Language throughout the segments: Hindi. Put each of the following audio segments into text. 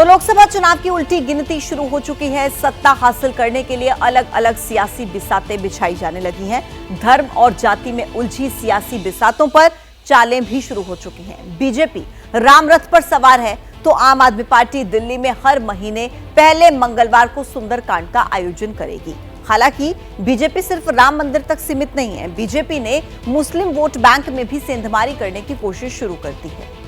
तो लोकसभा चुनाव की उल्टी गिनती शुरू हो चुकी है। सत्ता हासिल करने के लिए अलग अलग सियासी बिसातें बिछाई जाने लगी हैं। धर्म और जाति में उलझी सियासी बिसातों पर चालें भी शुरू हो चुकी हैं। बीजेपी राम रथ पर सवार है तो आम आदमी पार्टी दिल्ली में हर महीने पहले मंगलवार को सुंदरकांड का आयोजन करेगी। हालांकि बीजेपी सिर्फ राम मंदिर तक सीमित नहीं है। बीजेपी ने मुस्लिम वोट बैंक में भी सेंधमारी करने की कोशिश शुरू कर दी है।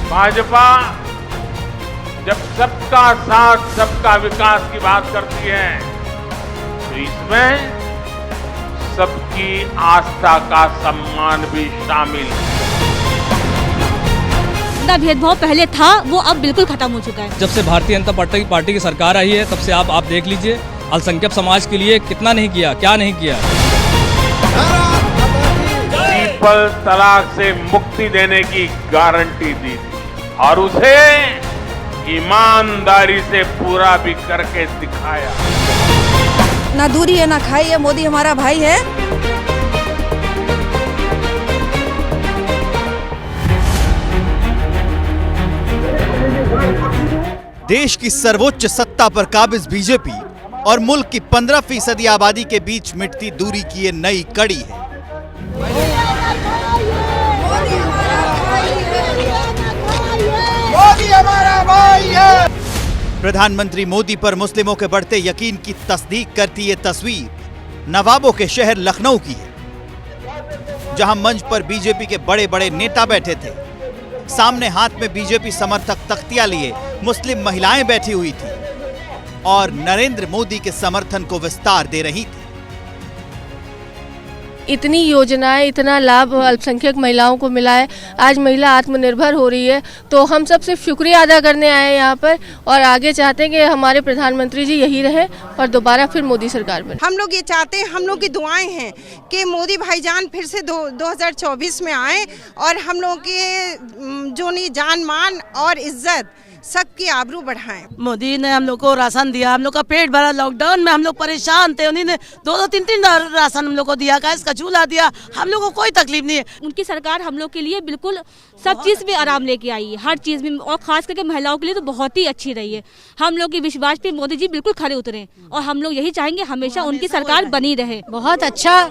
भाजपा जब सबका साथ सबका विकास की बात करती है तो इसमें सबकी आस्था का सम्मान भी शामिल है। जितना भेदभाव पहले था वो अब बिल्कुल खत्म हो चुका है। जब से भारतीय जनता पार्टी की सरकार आई है तब से आप देख लीजिए अल्पसंख्यक समाज के लिए कितना नहीं किया, क्या नहीं किया। ट्रिपल तलाक से मुक्ति देने की गारंटी दी थी और उसे ईमानदारी से पूरा भी करके दिखाया। ना दूरी है ना खाई है, मोदी हमारा भाई है। देश की सर्वोच्च सत्ता पर काबिज बीजेपी और मुल्क की 15% आबादी के बीच मिटती दूरी की ये नई कड़ी है। मोदी हमारा भाई है। प्रधानमंत्री मोदी पर मुस्लिमों के बढ़ते यकीन की तस्दीक करती ये तस्वीर नवाबों के शहर लखनऊ की है, जहां मंच पर बीजेपी के बड़े बड़े नेता बैठे थे। सामने हाथ में बीजेपी समर्थक तख्तियां लिए मुस्लिम महिलाएं बैठी हुई थी और नरेंद्र मोदी के समर्थन को विस्तार दे रही थी। इतनी योजनाएं, इतना लाभ अल्पसंख्यक महिलाओं को मिला है। आज महिला आत्मनिर्भर हो रही है, तो हम सब सिर्फ शुक्रिया अदा करने आए हैं यहाँ पर और आगे चाहते हैं कि हमारे प्रधानमंत्री जी यही रहे और दोबारा फिर मोदी सरकार बने। हम लोग ये चाहते हैं, हम लोग की दुआएं हैं कि मोदी भाईजान फिर से 2024 में आए और हम लोगों की जोनी जान मान और इज्जत सबकी आबरू बढ़ाएं। मोदी ने हम लोग को राशन दिया, हम लोग का पेट भरा। लॉकडाउन में हम लोग परेशान थे, उन्हीं ने 2-3 राशन हम लोग को दिया, गैस का चूल्हा दिया। हम लोग को कोई तकलीफ नहीं है। उनकी सरकार हम लोग के लिए बिल्कुल सब चीज में आराम लेके आई है, हर चीज में, और खास करके महिलाओं के लिए तो बहुत ही अच्छी रही है। हम लोग की विश्वास पे मोदी जी बिल्कुल खरे उतरे और हम लोग यही चाहेंगे हमेशा उनकी सरकार बनी रहे। बहुत अच्छा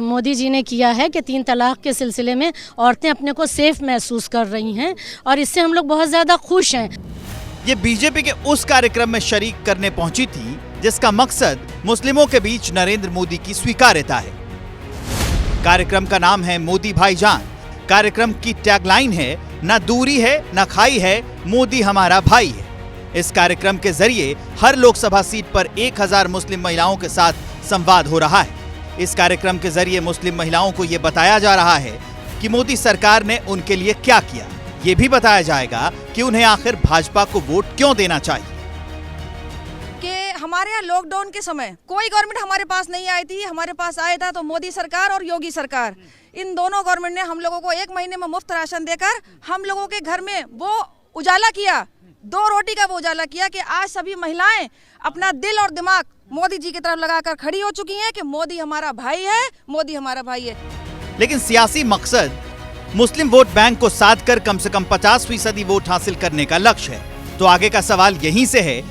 मोदी जी ने किया है कि 3 तलाक के सिलसिले में औरतें अपने को सेफ महसूस कर रही हैं और इससे हम लोग बहुत ज्यादा खुश हैं। ये बीजेपी के उस कार्यक्रम में शरीक करने पहुंची थी जिसका मकसद मुस्लिमों के बीच नरेंद्र मोदी की स्वीकार्यता है। कार्यक्रम का नाम है मोदी भाईजान। कार्यक्रम की टैगलाइन है ना दूरी है ना खाई है, मोदी हमारा भाई है। इस कार्यक्रम के जरिए हर लोकसभा सीट पर 1000 मुस्लिम महिलाओं के साथ संवाद हो रहा है। इस कार्यक्रम के जरिए मुस्लिम महिलाओं को यह बताया जा रहा है कि मोदी सरकार ने उनके लिए क्या किया। ये भी बताया जाएगा कि उन्हें आखिर भाजपा को वोट क्यों देना चाहिए। कि हमारे यहाँ लॉकडाउन के समय कोई गवर्नमेंट हमारे पास नहीं आई थी। हमारे पास आया था तो मोदी सरकार और योगी सरकार, इन दोनों गवर्नमेंट ने हम लोगों को 1 महीने में मुफ्त राशन देकर हम लोगों के घर में वो उजाला किया, 2 रोटी का वो उजाला किया कि आज सभी महिलाएं अपना दिल और दिमाग मोदी जी की तरफ लगाकर खड़ी हो चुकी हैं कि मोदी हमारा भाई है, मोदी हमारा भाई है। लेकिन सियासी मकसद मुस्लिम वोट बैंक को साध कर कम से कम 50% वोट हासिल करने का लक्ष्य है। तो आगे का सवाल यहीं से है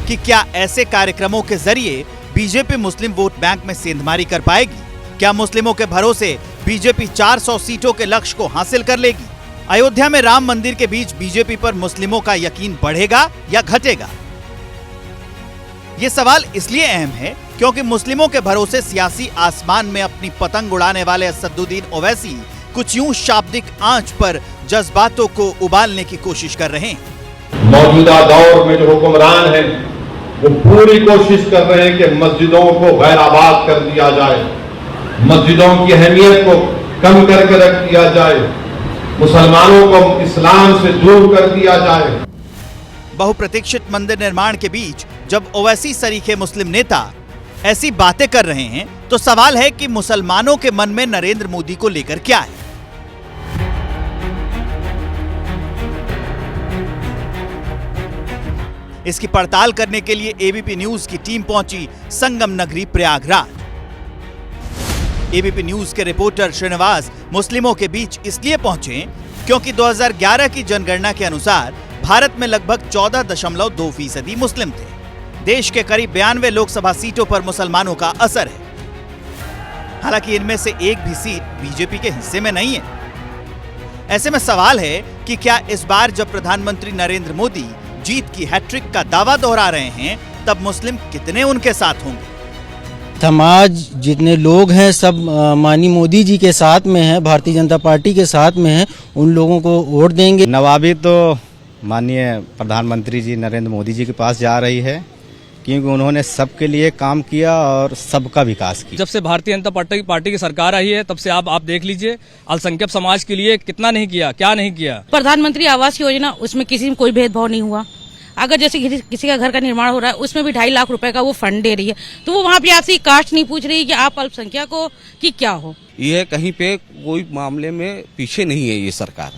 कि क्या ऐसे कार्यक्रमों के जरिए बीजेपी मुस्लिम वोट बैंक में सेंधमारी कर पाएगी? क्या मुस्लिमों के भरोसे बीजेपी 400 सीटों के लक्ष्य को हासिल कर लेगी? अयोध्या में राम मंदिर के बीच बीजेपी पर मुस्लिमों का यकीन बढ़ेगा या घटेगा? ये सवाल इसलिए अहम है क्योंकि मुस्लिमों के भरोसे सियासी आसमान में अपनी पतंग उड़ाने वाले असदुद्दीन ओवैसी कुछ यूं शाब्दिक आंच पर जज्बातों को उबालने की कोशिश कर रहे हैं। मौजूदा दौर में जो हुक्मरान हैं वो पूरी कोशिश कर रहे हैं कि मस्जिदों को गैर आबाद कर दिया जाए, मस्जिदों की अहमियत को कम करके रख दिया जाए, मुसलमानों को इस्लाम से दूर कर दिया जाए। बहुप्रतीक्षित मंदिर निर्माण के बीच जब ओवैसी सरीखे मुस्लिम नेता ऐसी बातें कर रहे हैं तो सवाल है कि मुसलमानों के मन में नरेंद्र मोदी को लेकर क्या है। इसकी पड़ताल करने के लिए एबीपी न्यूज की टीम पहुंची संगम नगरी प्रयागराज। एबीपी न्यूज के रिपोर्टर श्रीनिवास मुस्लिमों के बीच इसलिए पहुंचे क्योंकि 2011 की जनगणना के अनुसार भारत में लगभग 14.2% मुस्लिम थे। देश के करीब 92 लोकसभा सीटों पर मुसलमानों का असर है। हालांकि इनमें से एक भी सीट बीजेपी के हिस्से में नहीं है। ऐसे में सवाल है कि क्या इस बार जब प्रधानमंत्री नरेंद्र मोदी जीत की हैट्रिक का दावा दोहरा रहे हैं, तब मुस्लिम कितने उनके साथ होंगे? समाज जितने लोग हैं सब माननीय मोदी जी के साथ में है, भारतीय जनता पार्टी के साथ में है, उन लोगों को वोट देंगे। नवाबी तो माननीय प्रधानमंत्री जी नरेंद्र मोदी जी के पास जा रही है, क्योंकि उन्होंने सबके लिए काम किया और सबका विकास किया। जब से भारतीय जनता पार्टी की सरकार आई है, तब से आप देख लीजिए अल्पसंख्यक समाज के लिए कितना नहीं किया, क्या नहीं किया। प्रधानमंत्री आवास योजना, उसमें किसी में कोई भेदभाव नहीं हुआ। अगर जैसे किसी का घर का निर्माण हो रहा है, उसमें भी 2.5 लाख रुपए का वो फंड दे रही है, तो वो वहाँ पे आपसे कास्ट नहीं पूछ रही कि आप अल्पसंख्यक हो कि क्या हो। ये कहीं पे कोई मामले में पीछे नहीं है ये सरकार,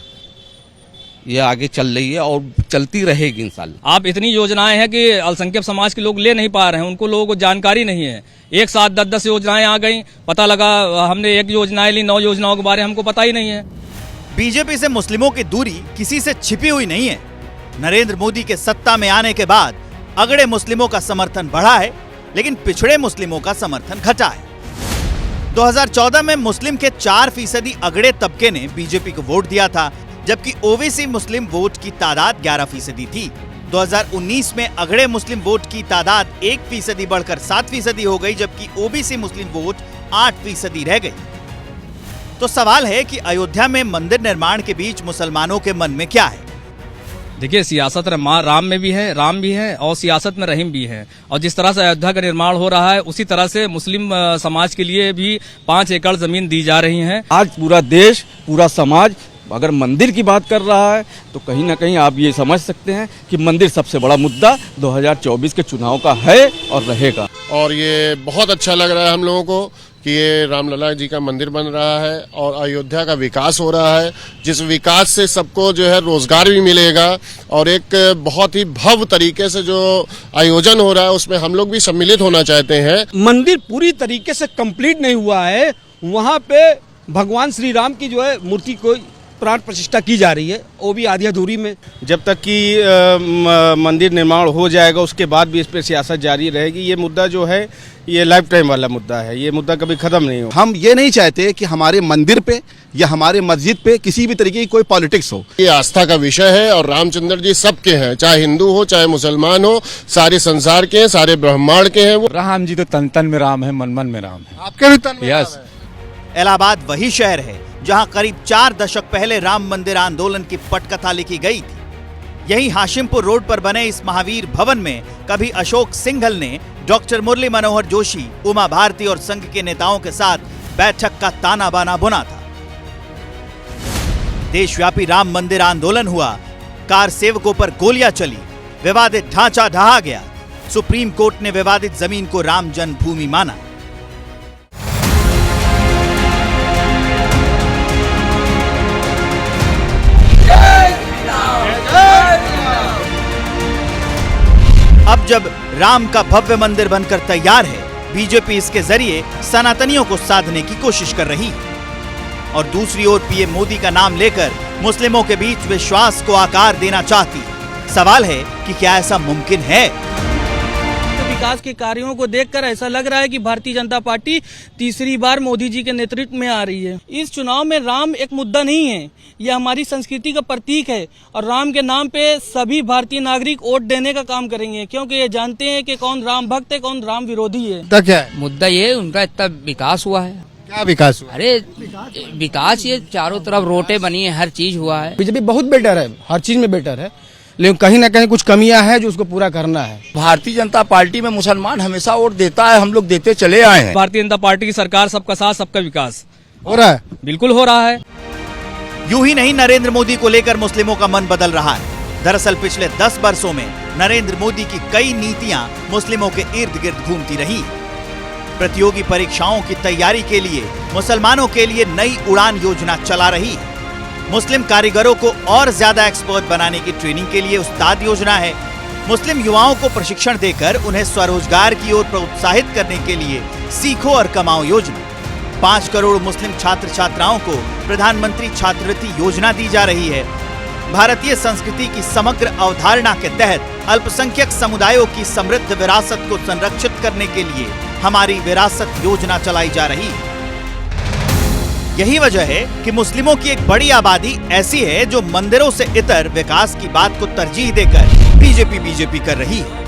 ये आगे चल रही है और चलती रहेगी इंशाल्लाह। आप इतनी योजनाएं हैं कि अल्पसंख्यक समाज के लोग ले नहीं पा रहे हैं, उनको लोगों को जानकारी नहीं है। एक साथ 10-10 योजनाएं आ गई, पता लगा हमने एक योजनाएं ली, 9 योजनाओं के बारे में हमको पता ही नहीं है। बीजेपी से मुस्लिमों की दूरी किसी से छिपी हुई नहीं है। नरेंद्र मोदी के सत्ता में आने के बाद अगड़े मुस्लिमों का समर्थन बढ़ा है, लेकिन पिछड़े मुस्लिमों का समर्थन घटा है। 2014 में मुस्लिम के 4% अगड़े तबके ने बीजेपी को वोट दिया था, जबकि ओबीसी मुस्लिम वोट की तादाद 11% थी। 2019 में अगड़े मुस्लिम वोट की तादाद 1% बढ़कर 7% हो गई, जबकि ओबीसी मुस्लिम वोट 8% रह गई। तो सवाल है कि अयोध्या में मंदिर निर्माण के बीच मुसलमानों के मन में क्या है? देखिए, सियासत राम में भी है, राम भी है, और सियासत में रहीम भी है। और जिस तरह से अयोध्या का निर्माण हो रहा है, उसी तरह से मुस्लिम समाज के लिए भी 5 एकड़ जमीन दी जा रही है। आज पूरा देश, पूरा समाज अगर मंदिर की बात कर रहा है, तो कहीं ना कहीं आप ये समझ सकते हैं कि मंदिर सबसे बड़ा मुद्दा 2024 के चुनाव का है और रहेगा। और ये बहुत अच्छा लग रहा है हम लोगों को कि ये रामलला जी का मंदिर बन रहा है और अयोध्या का विकास हो रहा है, जिस विकास से सबको जो है रोजगार भी मिलेगा और एक बहुत ही भव्य तरीके से जो आयोजन हो रहा है उसमें हम लोग भी सम्मिलित होना चाहते हैं। मंदिर पूरी तरीके से कंप्लीट नहीं हुआ है, वहाँ पे भगवान श्री राम की जो है मूर्ति को प्राण प्रतिष्ठा की जा रही है, वो भी आधी अधूरी में। जब तक कि मंदिर निर्माण हो जाएगा, उसके बाद भी इस पर सियासत जारी रहेगी। ये मुद्दा जो है ये लाइफ टाइम वाला मुद्दा है, ये मुद्दा कभी खत्म नहीं हो। हम ये नहीं चाहते कि हमारे मंदिर पे या हमारे मस्जिद पे किसी भी तरीके की कोई पॉलिटिक्स हो। ये आस्था का विषय है और रामचंद्र जी सबके हैं, चाहे हिंदू हो चाहे मुसलमान हो, सारे संसार के हैं, सारे ब्रह्मांड के हैं। वो राम जी तो तन तन में राम है, मन मन में राम है। आपके भी तन में यस। इलाहाबाद वही शहर है जहां करीब 4 दशक पहले राम मंदिर आंदोलन की पटकथा लिखी गई थी। यही हाशिमपुर रोड पर बने इस महावीर भवन में कभी अशोक सिंघल ने डॉक्टर मुरली मनोहर जोशी, उमा भारती और संघ के नेताओं के साथ बैठक का ताना बाना बुना था। देशव्यापी राम मंदिर आंदोलन हुआ, कार सेवकों पर गोलियां चली, विवादित ढांचा ढहा गया। सुप्रीम कोर्ट ने विवादित जमीन को राम जन्मभूमि माना। अब जब राम का भव्य मंदिर बनकर तैयार है, बीजेपी इसके जरिए सनातनियों को साधने की कोशिश कर रही है और दूसरी ओर पीएम मोदी का नाम लेकर मुस्लिमों के बीच विश्वास को आकार देना चाहती है। सवाल है कि क्या ऐसा मुमकिन है? विकास के कार्यों को देखकर ऐसा लग रहा है कि भारतीय जनता पार्टी तीसरी बार मोदी जी के नेतृत्व में आ रही है। इस चुनाव में राम एक मुद्दा नहीं है, यह हमारी संस्कृति का प्रतीक है और राम के नाम पे सभी भारतीय नागरिक वोट देने का काम करेंगे, क्योंकि ये जानते हैं कि कौन राम भक्त है, कौन राम विरोधी है। क्या है मुद्दा? ये उनका इतना विकास हुआ है। क्या विकास हुआ? अरे विकास, ये चारों तरफ रोटें बनी है, हर चीज हुआ है। बीजेपी बहुत बेटर है, हर चीज में बेटर है, लेकिन कहीं ना कहीं कुछ कमियां हैं जो उसको पूरा करना है। भारतीय जनता पार्टी में मुसलमान हमेशा वोट देता है, हम लोग देते चले आए हैं। भारतीय जनता पार्टी की सरकार, सबका साथ सबका विकास हो रहा है, बिल्कुल हो रहा है। यूं ही नहीं, नरेंद्र मोदी को लेकर मुस्लिमों का मन बदल रहा है। दरअसल पिछले 10 वर्षों में नरेंद्र मोदी की कई नीतियां मुस्लिमों के इर्द गिर्द घूमती रही। प्रतियोगी परीक्षाओं की तैयारी के लिए मुसलमानों के लिए नई उड़ान योजना चला रही है। मुस्लिम कारीगरों को और ज्यादा एक्सपर्ट बनाने की ट्रेनिंग के लिए उस्ताद योजना है। मुस्लिम युवाओं को प्रशिक्षण देकर उन्हें स्वरोजगार की ओर प्रोत्साहित करने के लिए सीखो और कमाओ योजना। 5 करोड़ मुस्लिम छात्र छात्राओं को प्रधानमंत्री छात्रवृत्ति योजना दी जा रही है। भारतीय संस्कृति की समग्र अवधारणा के तहत अल्पसंख्यक समुदायों की समृद्ध विरासत को संरक्षित करने के लिए हमारी विरासत योजना चलाई जा रही है। यही वजह है कि मुस्लिमों की एक बड़ी आबादी ऐसी है जो मंदिरों से इतर विकास की बात को तरजीह देकर बीजेपी कर रही है।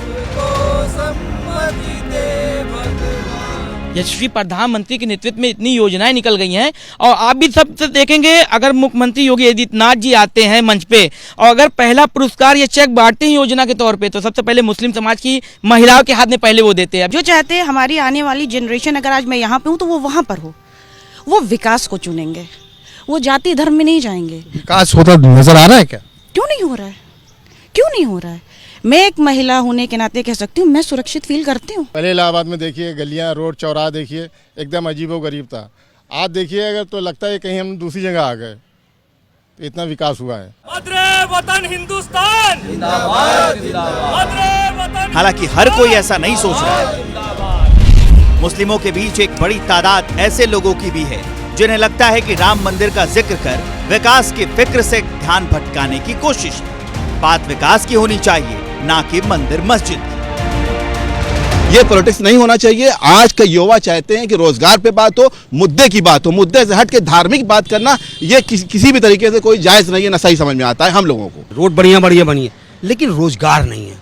यशस्वी प्रधानमंत्री के नेतृत्व में इतनी योजनाएं निकल गई हैं और आप भी सब देखेंगे, अगर मुख्यमंत्री योगी आदित्यनाथ जी आते हैं मंच पे और अगर पहला पुरस्कार या चेक बांटते हैं योजना के तौर पे, तो सबसे पहले मुस्लिम समाज की महिलाओं के हाथ में पहले वो देते हैं। जो चाहते हैं हमारी आने वाली जनरेशन, अगर आज मैं यहाँ पे हूँ तो वो वहाँ पर हो, वो विकास को चुनेंगे, वो जाति धर्म में नहीं जाएंगे। विकास होता नजर आ रहा है क्या? क्यों नहीं हो रहा है, क्यों नहीं हो रहा है? मैं एक महिला होने के नाते कह सकती हूँ, मैं सुरक्षित फील करती हूँ। पहले इलाहाबाद में देखिए गलियां, रोड, चौराहा देखिए, एकदम अजीबोगरीब था। आज देखिए अगर तो लगता है कहीं हम दूसरी जगह आ गए, तो इतना विकास हुआ है। वतन हिंदुस्तान जिंदाबाद, जिंदाबाद। हालांकि हर कोई ऐसा नहीं सोच रहा है। मुस्लिमों के बीच एक बड़ी तादाद ऐसे लोगों की भी है जिन्हें लगता है कि राम मंदिर का जिक्र कर विकास की फिक्र से ध्यान भटकाने की कोशिश। बात विकास की होनी चाहिए, ना कि मंदिर मस्जिद की। ये पॉलिटिक्स नहीं होना चाहिए। आज के युवा चाहते हैं कि रोजगार पे बात हो, मुद्दे की बात हो। मुद्दे से हट के धार्मिक बात करना ये किसी भी तरीके से कोई जायज नहीं है, ना सही समझ में आता है हम लोगों को। रोड बढ़िया बनी है, लेकिन रोजगार नहीं है।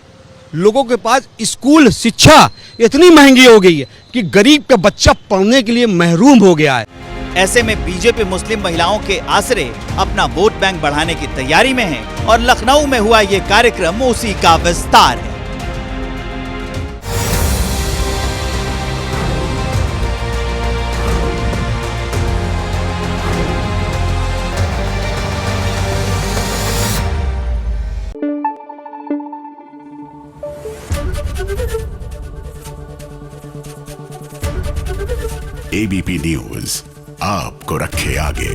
लोगों के पास स्कूल शिक्षा इतनी महंगी हो गई है कि गरीब का बच्चा पढ़ने के लिए महरूम हो गया है। ऐसे में बीजेपी मुस्लिम महिलाओं के आसरे अपना वोट बैंक बढ़ाने की तैयारी में है और लखनऊ में हुआ ये कार्यक्रम उसी का विस्तार है। ABP न्यूज आपको रखे आगे।